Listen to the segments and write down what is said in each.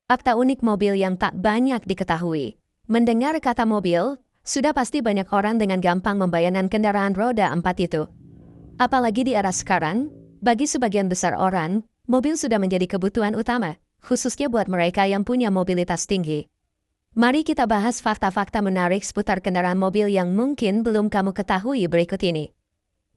Fakta unik mobil yang tak banyak diketahui. Mendengar kata mobil, sudah pasti banyak orang dengan gampang membayangkan kendaraan roda 4 itu. Apalagi di era sekarang, bagi sebagian besar orang, mobil sudah menjadi kebutuhan utama, khususnya buat mereka yang punya mobilitas tinggi. Mari kita bahas fakta-fakta menarik seputar kendaraan mobil yang mungkin belum kamu ketahui berikut ini.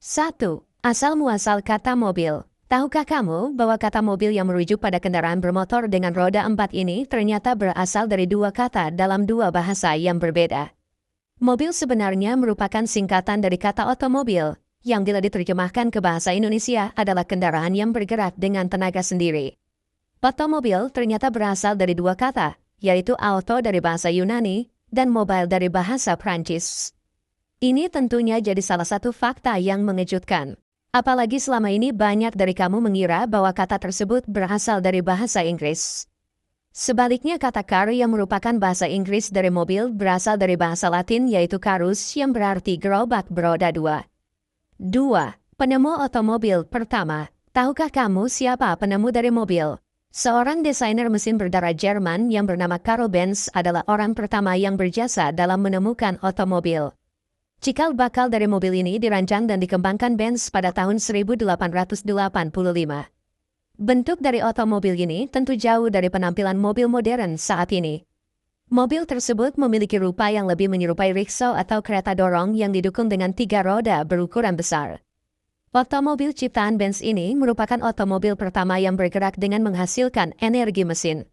1. Asal-muasal kata mobil. Tahukah kamu bahwa kata mobil yang merujuk pada kendaraan bermotor dengan roda 4 ini ternyata berasal dari dua kata dalam dua bahasa yang berbeda? Mobil sebenarnya merupakan singkatan dari kata otomobil, yang bila diterjemahkan ke bahasa Indonesia adalah kendaraan yang bergerak dengan tenaga sendiri. Otomobil ternyata berasal dari dua kata, yaitu auto dari bahasa Yunani dan mobile dari bahasa Prancis. Ini tentunya jadi salah satu fakta yang mengejutkan. Apalagi selama ini banyak dari kamu mengira bahwa kata tersebut berasal dari bahasa Inggris. Sebaliknya kata car yang merupakan bahasa Inggris dari mobil berasal dari bahasa Latin yaitu carus yang berarti gerobak beroda dua. 2. Penemu otomobil pertama. Tahukah kamu siapa penemu dari mobil? Seorang desainer mesin berdarah Jerman yang bernama Karl Benz adalah orang pertama yang berjasa dalam menemukan otomobil. Cikal bakal dari mobil ini dirancang dan dikembangkan Benz pada tahun 1885. Bentuk dari otomobil ini tentu jauh dari penampilan mobil modern saat ini. Mobil tersebut memiliki rupa yang lebih menyerupai riksau atau kereta dorong yang didukung dengan 3 roda berukuran besar. Otomobil ciptaan Benz ini merupakan otomobil pertama yang bergerak dengan menghasilkan energi mesin.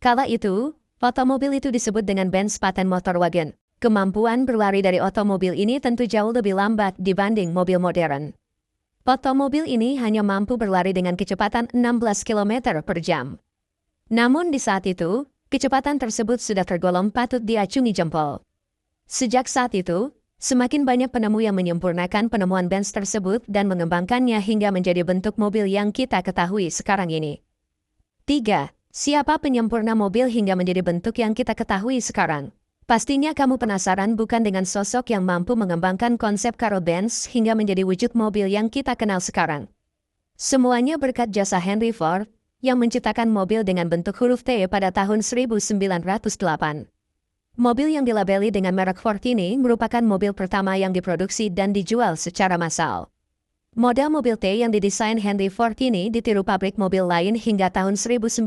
Kala itu, otomobil itu disebut dengan Benz Patent Motor Wagen. Kemampuan berlari dari otomobil ini tentu jauh lebih lambat dibanding mobil modern. Otomobil ini hanya mampu berlari dengan kecepatan 16 km per jam. Namun di saat itu, kecepatan tersebut sudah tergolong patut diacungi jempol. Sejak saat itu, semakin banyak penemu yang menyempurnakan penemuan Benz tersebut dan mengembangkannya hingga menjadi bentuk mobil yang kita ketahui sekarang ini. 3. Siapa penyempurna mobil hingga menjadi bentuk yang kita ketahui sekarang? Pastinya kamu penasaran bukan dengan sosok yang mampu mengembangkan konsep Karl Benz hingga menjadi wujud mobil yang kita kenal sekarang. Semuanya berkat jasa Henry Ford, yang menciptakan mobil dengan bentuk huruf T pada tahun 1908. Mobil yang dilabeli dengan merek Ford ini merupakan mobil pertama yang diproduksi dan dijual secara massal. Model mobil T yang didesain Henry Ford ini ditiru pabrik mobil lain hingga tahun 1916.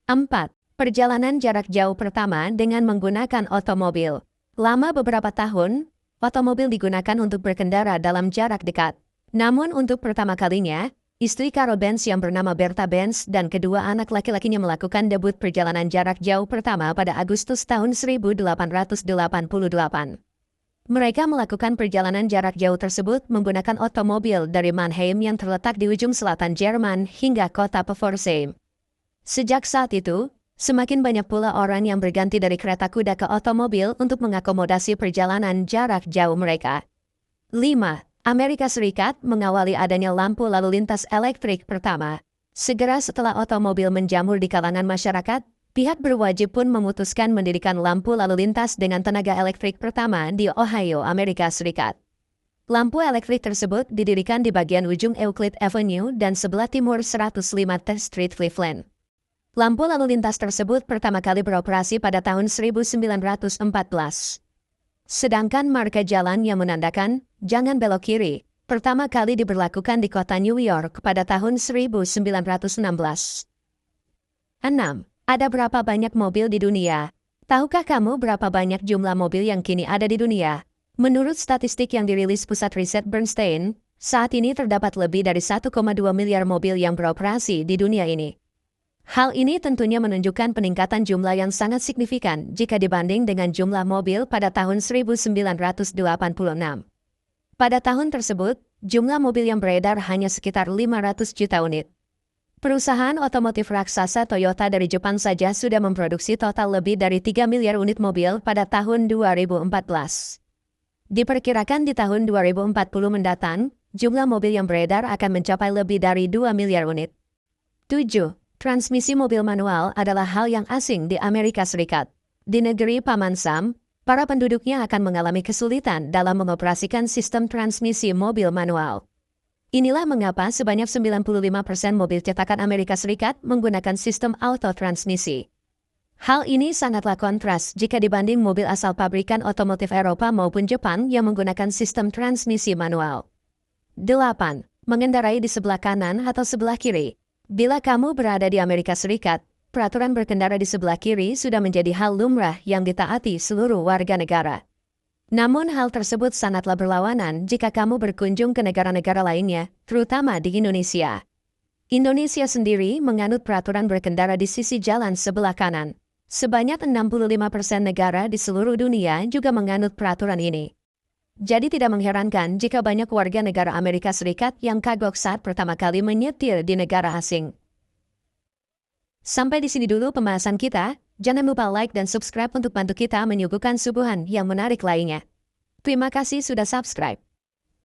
4. Perjalanan jarak jauh pertama dengan menggunakan otomobil. Lama beberapa tahun, otomobil digunakan untuk berkendara dalam jarak dekat. Namun untuk pertama kalinya, istri Karl Benz yang bernama Bertha Benz dan kedua anak laki-lakinya melakukan debut perjalanan jarak jauh pertama pada Agustus tahun 1888. Mereka melakukan perjalanan jarak jauh tersebut menggunakan otomobil dari Mannheim yang terletak di ujung selatan Jerman hingga kota Pforzheim. Sejak saat itu, semakin banyak pula orang yang berganti dari kereta kuda ke otomobil untuk mengakomodasi perjalanan jarak jauh mereka. 5. Amerika Serikat mengawali adanya lampu lalu lintas elektrik pertama. Segera setelah otomobil menjamur di kalangan masyarakat, pihak berwajib pun memutuskan mendirikan lampu lalu lintas dengan tenaga elektrik pertama di Ohio, Amerika Serikat. Lampu elektrik tersebut didirikan di bagian ujung Euclid Avenue dan sebelah timur 105 Th Street, Cleveland. Lampu lalu lintas tersebut pertama kali beroperasi pada tahun 1914. Sedangkan marka jalan yang menandakan "Jangan belok kiri" pertama kali diberlakukan di kota New York pada tahun 1916. 6. Ada berapa banyak mobil di dunia? Tahukah kamu berapa banyak jumlah mobil yang kini ada di dunia? Menurut statistik yang dirilis Pusat Riset Bernstein, saat ini terdapat lebih dari 1,2 miliar mobil yang beroperasi di dunia ini. Hal ini tentunya menunjukkan peningkatan jumlah yang sangat signifikan jika dibanding dengan jumlah mobil pada tahun 1986. Pada tahun tersebut, jumlah mobil yang beredar hanya sekitar 500 juta unit. Perusahaan otomotif raksasa Toyota dari Jepang saja sudah memproduksi total lebih dari 3 miliar unit mobil pada tahun 2014. Diperkirakan di tahun 2040 mendatang, jumlah mobil yang beredar akan mencapai lebih dari 2 miliar unit. 7. Transmisi mobil manual adalah hal yang asing di Amerika Serikat. Di negeri Paman Sam, para penduduknya akan mengalami kesulitan dalam mengoperasikan sistem transmisi mobil manual. Inilah mengapa sebanyak 95% mobil cetakan Amerika Serikat menggunakan sistem autotransmisi. Hal ini sangatlah kontras jika dibanding mobil asal pabrikan otomotif Eropa maupun Jepang yang menggunakan sistem transmisi manual. 8. Mengendarai di sebelah kanan atau sebelah kiri. Bila kamu berada di Amerika Serikat, peraturan berkendara di sebelah kiri sudah menjadi hal lumrah yang ditaati seluruh warga negara. Namun hal tersebut sangatlah berlawanan jika kamu berkunjung ke negara-negara lainnya, terutama di Indonesia. Indonesia sendiri menganut peraturan berkendara di sisi jalan sebelah kanan. Sebanyak 65% negara di seluruh dunia juga menganut peraturan ini. Jadi tidak mengherankan jika banyak warga negara Amerika Serikat yang kagok saat pertama kali menyetir di negara asing. Sampai di sini dulu pembahasan kita. Jangan lupa like dan subscribe untuk bantu kita menyuguhkan suguhan yang menarik lainnya. Terima kasih sudah subscribe.